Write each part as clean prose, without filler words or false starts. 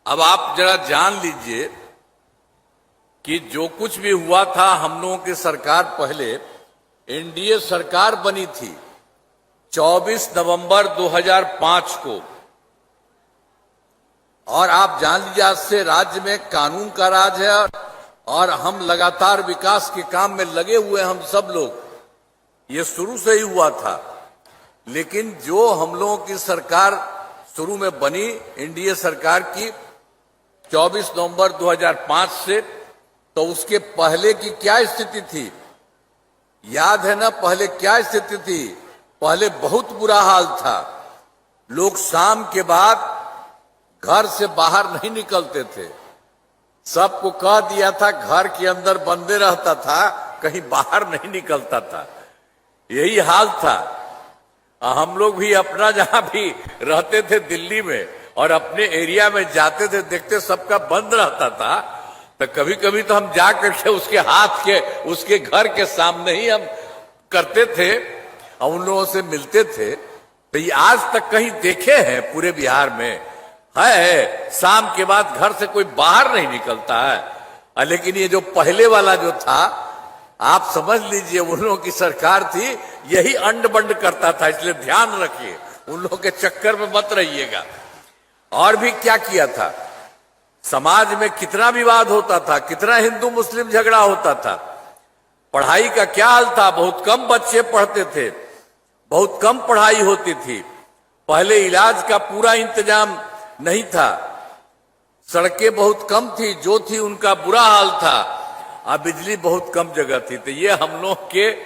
अब आप जरा जान लीजिए कि जो कुछ भी हुआ था, हम लोगों की सरकार पहले एनडीए सरकार बनी थी 24 नवंबर 2005 को, और आप जान लीजिए आज से राज्य में कानून का राज है और हम लगातार विकास के काम में लगे हुए हैं। हम सब लोग, ये शुरू से ही हुआ था। लेकिन जो हम लोगों की सरकार शुरू में बनी एनडीए सरकार की 24 नवंबर 2005 से, तो उसके पहले की क्या स्थिति थी याद है ना? पहले क्या स्थिति थी? पहले बहुत बुरा हाल था। लोग शाम के बाद घर से बाहर नहीं निकलते थे। सबको कह दिया था घर के अंदर बंदे रहता था, कहीं बाहर नहीं निकलता था। यही हाल था। हम लोग भी अपना जहां भी रहते थे दिल्ली में और अपने एरिया में जाते थे, देखते सबका बंद रहता था, तो कभी कभी तो हम जाकर के उसके हाथ के उसके घर के सामने ही हम करते थे और उन लोगों से मिलते थे। तो ये आज तक कहीं देखे हैं पूरे बिहार में है शाम के बाद घर से कोई बाहर नहीं निकलता है। लेकिन ये जो पहले वाला जो था, आप समझ लीजिए उन लोगों की सरकार थी, यही अंड बंड करता था। इसलिए ध्यान रखिए, उन लोगों के चक्कर में मत रहिएगा। और भी क्या किया था, समाज में कितना विवाद होता था, कितना हिंदू मुस्लिम झगड़ा होता था। पढ़ाई का क्या हाल था, बहुत कम बच्चे पढ़ते थे, बहुत कम पढ़ाई होती थी। पहले इलाज का पूरा इंतजाम नहीं था, सड़कें बहुत कम थी, जो थी उनका बुरा हाल था, और बिजली बहुत कम जगह थी। तो ये हम लोग के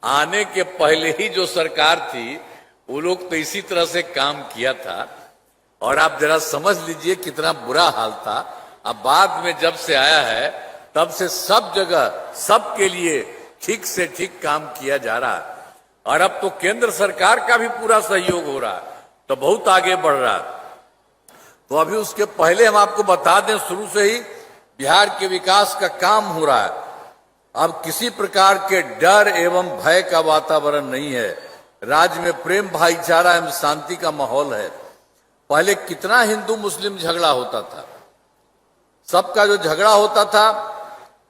आने के पहले ही जो सरकार थी, वो लोग तो इसी तरह से काम किया था। और आप जरा समझ लीजिए कितना बुरा हाल था। अब बाद में जब से आया है, तब से सब जगह सबके लिए ठीक से ठीक काम किया जा रहा है। और अब तो केंद्र सरकार का भी पूरा सहयोग हो रहा है, तो बहुत आगे बढ़ रहा है। तो अभी उसके पहले हम आपको बता दें, शुरू से ही बिहार के विकास का काम हो रहा है। अब किसी प्रकार के डर एवं भय का वातावरण नहीं है। राज्य में प्रेम, भाईचारा एवं शांति का माहौल है। पहले कितना हिंदू मुस्लिम झगड़ा होता था, सबका जो झगड़ा होता था,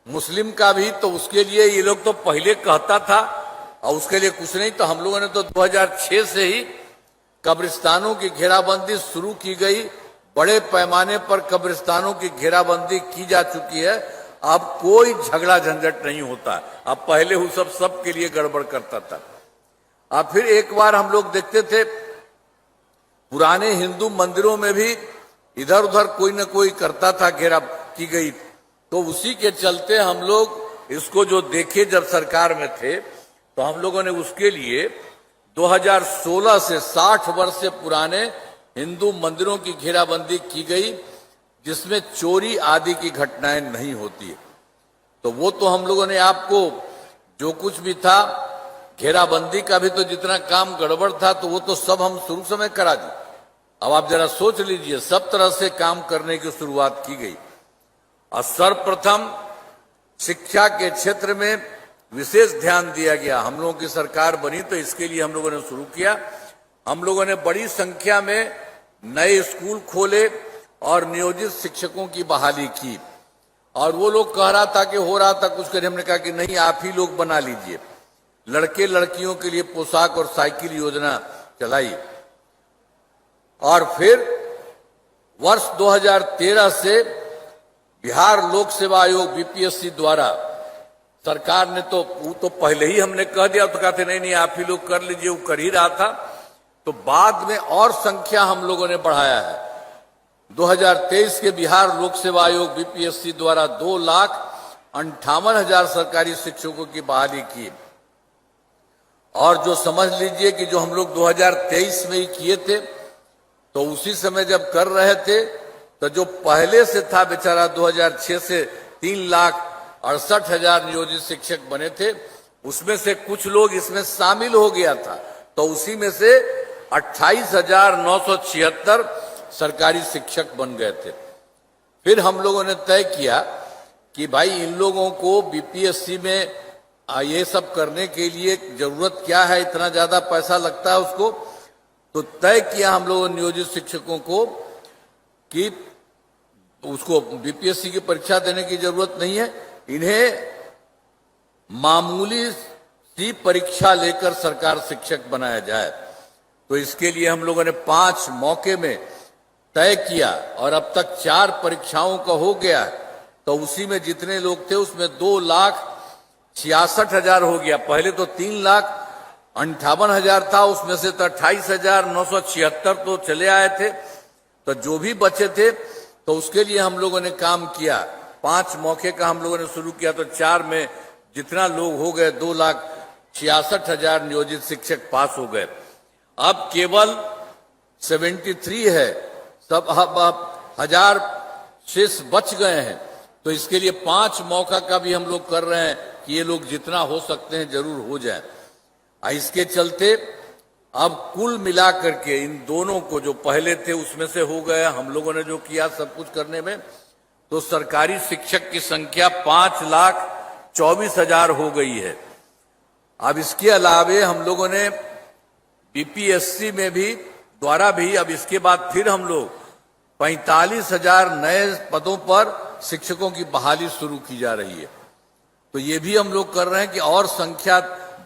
मुस्लिम का भी, तो उसके लिए ये लोग तो पहले कहता था और उसके लिए कुछ नहीं। तो हम लोगों ने तो 2006 से ही कब्रिस्तानों की घेराबंदी शुरू की गई। बड़े पैमाने पर कब्रिस्तानों की घेराबंदी की जा चुकी है। अब कोई झगड़ा झंझट नहीं होता। अब पहले वो सब के लिए गड़बड़ करता था। अब फिर एक बार हम लोग देखते थे, पुराने हिंदू मंदिरों में भी इधर उधर कोई न कोई करता था, घेरा की गई। तो उसी के चलते हम लोग इसको जो देखे जब सरकार में थे, तो हम लोगों ने उसके लिए 2016 से 60 वर्ष से पुराने हिंदू मंदिरों की घेराबंदी की गई, जिसमें चोरी आदि की घटनाएं नहीं होती है। तो वो तो हम लोगों ने आपको जो कुछ भी था, घेराबंदी का भी तो जितना काम गड़बड़ था, तो वो तो सब हम शुरू समय करा दी। अब आप जरा सोच लीजिए, सब तरह से काम करने की शुरुआत की गई। और सर्वप्रथम शिक्षा के क्षेत्र में विशेष ध्यान दिया गया। हम लोगों की सरकार बनी तो इसके लिए हम लोगों ने शुरू किया। हम लोगों ने बड़ी संख्या में नए स्कूल खोले और नियोजित शिक्षकों की बहाली की। और वो लोग कह रहा था कि हो रहा था कुछ करें, हमने कहा कि नहीं, आप ही लोग बना लीजिए। लड़के लड़कियों के लिए पोशाक और साइकिल योजना चलाई। और फिर वर्ष 2013 से बिहार लोक सेवा आयोग बीपीएससी द्वारा सरकार ने तो वो तो पहले ही हमने कह दिया, तो कहते नहीं नहीं आप ही लोग कर लीजिए, वो कर ही रहा था। तो बाद में और संख्या हम लोगों ने बढ़ाया है। 2023 के बिहार लोक सेवा आयोग बीपीएससी द्वारा 2,58,000 सरकारी शिक्षकों की बहाली की। और जो समझ लीजिए कि जो हम लोग 2023 में ही किए थे, तो उसी समय जब कर रहे थे, तो जो पहले से था बेचारा 2006 से 3,68,000 नियोजित शिक्षक बने थे, उसमें से कुछ लोग इसमें शामिल हो गया था। तो उसी में से 28,976 सरकारी शिक्षक बन गए थे। फिर हम लोगों ने तय किया कि भाई इन लोगों को बीपीएससी में ये सब करने के लिए जरूरत क्या है, इतना ज्यादा पैसा लगता है उसको। तो तय किया हम लोगों ने नियोजित शिक्षकों को कि उसको बीपीएससी की परीक्षा देने की जरूरत नहीं है। इन्हें मामूली सी परीक्षा लेकर सरकार शिक्षक बनाया जाए। तो इसके लिए हम लोगों ने 5 मौके में तय किया और अब तक 4 परीक्षाओं का हो गया। तो उसी में जितने लोग थे उसमें 2,66,000 हो गया। पहले तो 3,58,000 था, उसमें से तो 28,976 तो चले आए थे। तो जो भी बचे थे तो उसके लिए हम लोगों ने काम किया। 5 मौके का हम लोगों ने शुरू किया, तो 4 में जितना लोग हो गए 2,66,000 नियोजित शिक्षक पास हो गए। अब केवल 73 है, सब अब 1000 शेष बच गए हैं। तो इसके लिए 5 मौका का भी हम लोग कर रहे हैं कि ये लोग जितना हो सकते हैं जरूर हो जाए। इसके चलते अब कुल मिला करके इन दोनों को, जो पहले थे उसमें से हो गया, हम लोगों ने जो किया सब कुछ करने में, तो सरकारी शिक्षक की संख्या 5,24,000 हो गई है। अब इसके अलावे हम लोगों ने बीपीएससी में भी द्वारा भी अब इसके बाद फिर हम लोग 45,000 नए पदों पर शिक्षकों की बहाली शुरू की जा रही है। तो ये भी हम लोग कर रहे हैं कि और संख्या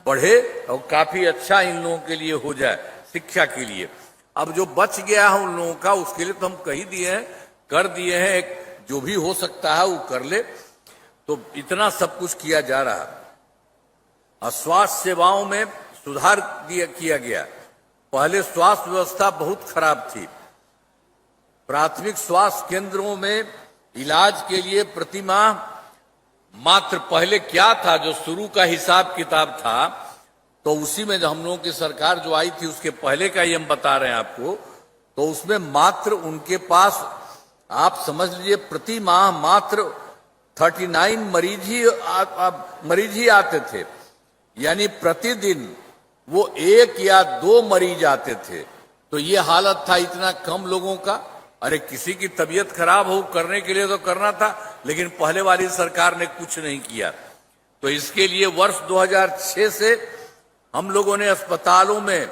बढ़े और काफी अच्छा इन लोगों के लिए हो जाए शिक्षा के लिए। अब जो बच गया है उन लोगों का, उसके लिए तो हम कह दिए हैं, कर दिए हैं, एक जो भी हो सकता है वो कर ले। तो इतना सब कुछ किया जा रहा है। और स्वास्थ्य सेवाओं में सुधार किया गया। पहले स्वास्थ्य व्यवस्था बहुत खराब थी। प्राथमिक स्वास्थ्य केंद्रों में इलाज के लिए प्रति माह मात्र, पहले क्या था जो शुरू का हिसाब किताब था, तो उसी में जो हम लोगों की सरकार जो आई थी उसके पहले का ही हम बता रहे हैं आपको, तो उसमें मात्र उनके पास आप समझ लीजिए प्रति माह मात्र 39 मरीज ही आते थे। यानी प्रतिदिन वो 1 या 2 मरीज आते थे। तो ये हालत था इतना कम लोगों का। अरे किसी की तबीयत खराब हो करने के लिए तो करना था, लेकिन पहले वाली सरकार ने कुछ नहीं किया। तो इसके लिए वर्ष 2006 से हम लोगों ने अस्पतालों में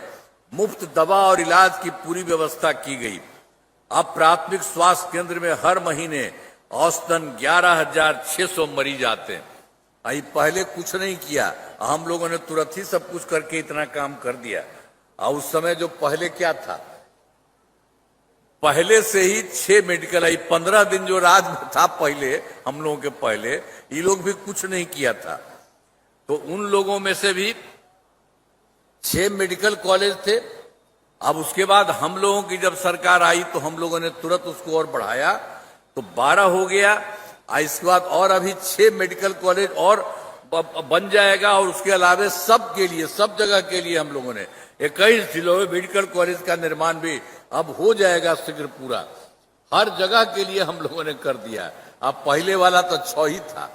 मुफ्त दवा और इलाज की पूरी व्यवस्था की गई। अब प्राथमिक स्वास्थ्य केंद्र में हर महीने औसतन 11,600 मरीज आते हैं। पहले कुछ नहीं किया, हम लोगों ने तुरंत ही सब कुछ करके इतना काम कर दिया। और उस समय जो पहले क्या था, पहले से ही 6 मेडिकल 15 दिन जो राज में था पहले, हम लोगों के पहले ये लोग भी कुछ नहीं किया था। तो उन लोगों में से भी 6 मेडिकल कॉलेज थे। अब उसके बाद हम लोगों की जब सरकार आई तो हम लोगों ने तुरंत उसको और बढ़ाया, तो 12 हो गया। इसके बाद और अभी 6 मेडिकल कॉलेज और बन जाएगा। और उसके अलावे सब के लिए, सब जगह के लिए हम लोगों ने 21 जिलों में मेडिकल कॉलेज का निर्माण भी अब हो जाएगा शीघ्र पूरा। हर जगह के लिए हम लोगों ने कर दिया। अब पहले वाला तो 6 ही था,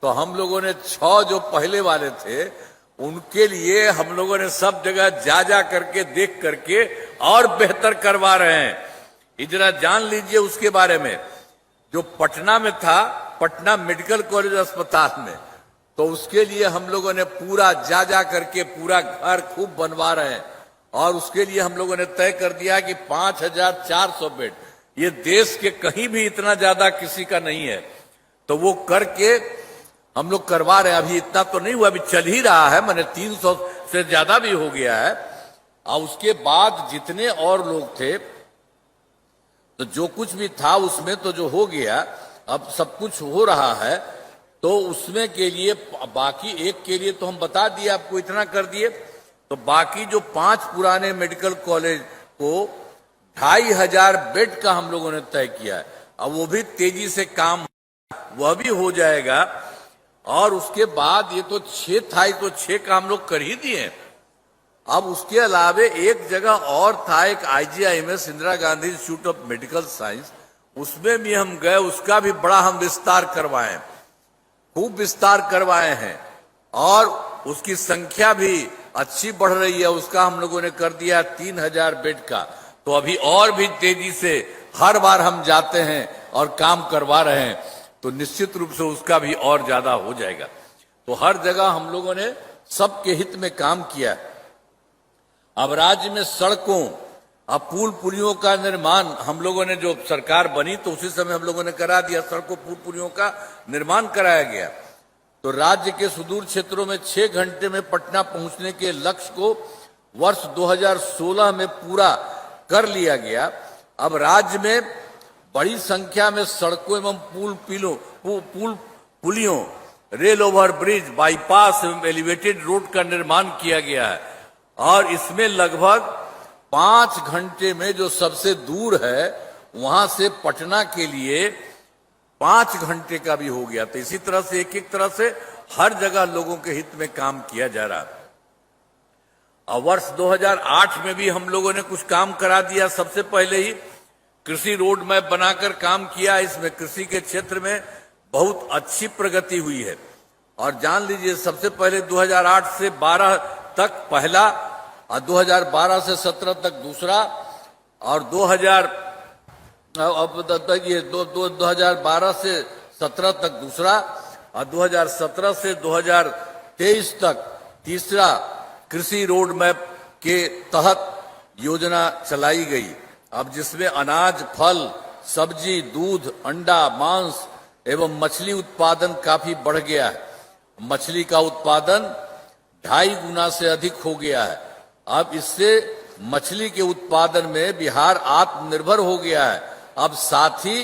तो हम लोगों ने 6 जो पहले वाले थे उनके लिए हम लोगों ने सब जगह जा करके देख करके और बेहतर करवा रहे हैं। इतना जान लीजिए उसके बारे में। जो पटना में था, पटना मेडिकल कॉलेज अस्पताल में, तो उसके लिए हम लोगों ने पूरा जा करके पूरा घर खूब बनवा रहे हैं। और उसके लिए हम लोगों ने तय कर दिया कि 5,400 बेड, ये देश के कहीं भी इतना ज्यादा किसी का नहीं है। तो वो करके हम लोग करवा रहे हैं। अभी इतना तो नहीं हुआ, अभी चल ही रहा है, मैंने 300 से ज्यादा भी हो गया है। और उसके बाद जितने और लोग थे, तो जो कुछ भी था उसमें तो जो हो गया, अब सब कुछ हो रहा है। तो उसमें के लिए बाकी एक के लिए तो हम बता दिए आपको, इतना कर दिए। तो बाकी जो 5 पुराने मेडिकल कॉलेज को 2,500 बेड का हम लोगों ने तय किया है। अब वो भी तेजी से काम वह भी हो जाएगा। और उसके बाद ये तो 6 था, तो 6 का हम लोग कर ही दिए। अब उसके अलावे एक जगह और था, एक IGIMS Indira Gandhi institute of medical science, उसमें भी हम गए, उसका भी बड़ा हम विस्तार करवाए, खूब विस्तार करवाए हैं। और उसकी संख्या भी अच्छी बढ़ रही है। उसका हम लोगों ने कर दिया 3,000 बेड का। तो अभी और भी तेजी से हर बार हम जाते हैं और काम करवा रहे हैं, तो निश्चित रूप से उसका भी और ज्यादा हो जाएगा। तो हर जगह हम लोगों ने सबके हित में काम किया। अब राज्य में सड़कों अब पुल पुलियों का निर्माण हम लोगों ने, जो सरकार बनी तो उसी समय हम लोगों ने करा दिया, सड़कों पुल पुलियों का निर्माण कराया गया। तो राज्य के सुदूर क्षेत्रों में 6 घंटे में पटना पहुंचने के लक्ष्य को वर्ष 2016 में पूरा कर लिया गया। अब राज्य में बड़ी संख्या में सड़कों एवं पुलियों, रेल ओवर ब्रिज, बाईपास एवं एलिवेटेड रोड का निर्माण किया गया है और इसमें लगभग 5 घंटे में जो सबसे दूर है वहां से पटना के लिए 5 घंटे का भी हो गया। तो इसी तरह से एक तरह से हर जगह लोगों के हित में काम किया जा रहा है। और वर्ष 2008 में भी हम लोगों ने कुछ काम करा दिया। सबसे पहले ही कृषि रोड मैप बनाकर काम किया। इसमें कृषि के क्षेत्र में बहुत अच्छी प्रगति हुई है। और जान लीजिए, सबसे पहले 2008 से 12 तक पहला और 2012 से 17 तक दूसरा और 2012 से 17 तक दूसरा और 2017 से 2023 तक तीसरा कृषि रोड मैप के तहत योजना चलाई गई। अब जिसमें अनाज, फल, सब्जी, दूध, अंडा, मांस एवं मछली उत्पादन काफी बढ़ गया है। मछली का उत्पादन 2.5 गुना से अधिक हो गया है। अब इससे मछली के उत्पादन में बिहार आत्मनिर्भर हो गया है। अब साथ ही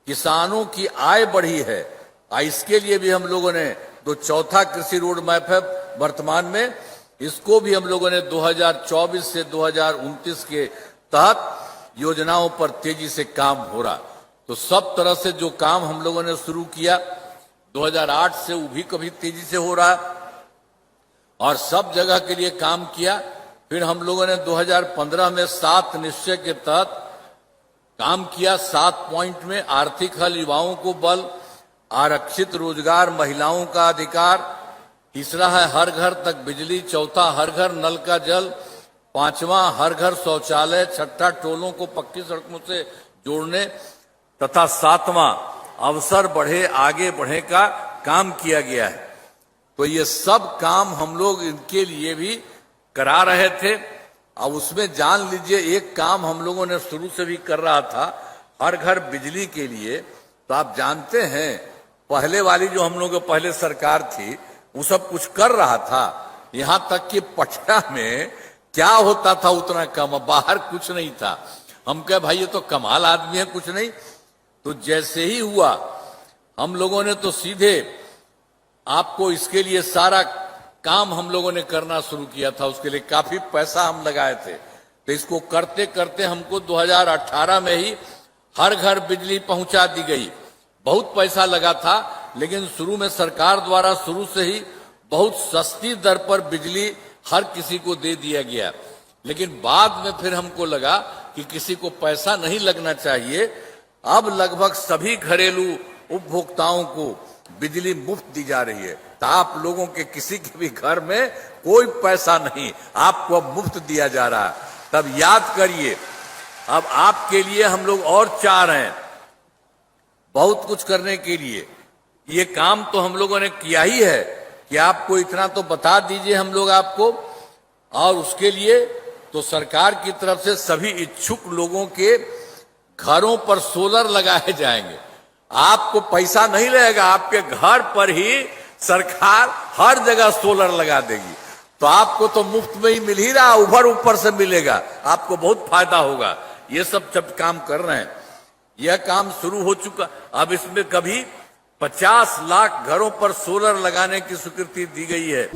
किसानों की आय बढ़ी है। इसके लिए भी हम लोगों ने जो चौथा कृषि रोड मैप है वर्तमान में, इसको भी हम लोगों ने 2024 से 2029 के तहत योजनाओं पर तेजी से काम हो रहा। तो सब तरह से जो काम हम लोगों ने शुरू किया 2008 से वो भी कभी तेजी से हो रहा और सब जगह के लिए काम किया। फिर हम लोगों ने 2015 में 7 निश्चय के तहत काम किया। 7 पॉइंट में आर्थिक हल, युवाओं को बल, आरक्षित रोजगार, महिलाओं का अधिकार, तीसरा है हर घर तक बिजली, चौथा हर घर नल का जल, पांचवा हर घर शौचालय, छठा टोलों को पक्की सड़कों से जोड़ने तथा 7वां अवसर बढ़े आगे बढ़े का काम किया गया है। तो ये सब काम हम लोग इनके लिए भी करा रहे थे। अब उसमें जान लीजिए, एक काम हम लोगों ने शुरू से भी कर रहा था हर घर बिजली के लिए। तो आप जानते हैं पहले वाली जो हम लोगों की पहले सरकार थी वो सब कुछ कर रहा था, यहां तक कि पटना में क्या होता था उतना कम, बाहर कुछ नहीं था। हम कहे भाई ये तो कमाल आदमी है, कुछ नहीं। तो जैसे ही हुआ हम लोगों ने तो सीधे आपको इसके लिए सारा काम हम लोगों ने करना शुरू किया था। उसके लिए काफी पैसा हम लगाए थे। तो इसको करते करते हमको 2018 में ही हर घर बिजली पहुंचा दी गई। बहुत पैसा लगा था, लेकिन शुरू में सरकार द्वारा शुरू से ही बहुत सस्ती दर पर बिजली हर किसी को दे दिया गया। लेकिन बाद में फिर हमको लगा कि किसी को पैसा नहीं लगना चाहिए। अब लगभग सभी घरेलू उपभोक्ताओं को बिजली मुफ्त दी जा रही है। तो आप लोगों के किसी के भी घर में कोई पैसा नहीं, आपको अब मुफ्त दिया जा रहा है। तब याद करिए, अब आपके लिए हम लोग और चाह रहे हैं बहुत कुछ करने के लिए। ये काम तो हम लोगों ने किया ही है कि आपको इतना तो बता दीजिए हम लोग आपको। और उसके लिए तो सरकार की तरफ से सभी इच्छुक लोगों के घरों पर सोलर लगाए जाएंगे। आपको पैसा नहीं लगेगा, आपके घर पर ही सरकार हर जगह सोलर लगा देगी। तो आपको तो मुफ्त में ही मिल ही रहा, ऊपर से मिलेगा, आपको बहुत फायदा होगा। ये सब काम कर रहे हैं। यह काम शुरू हो चुका। अब इसमें कभी 50 लाख घरों पर सोलर लगाने की स्वीकृति दी गई है।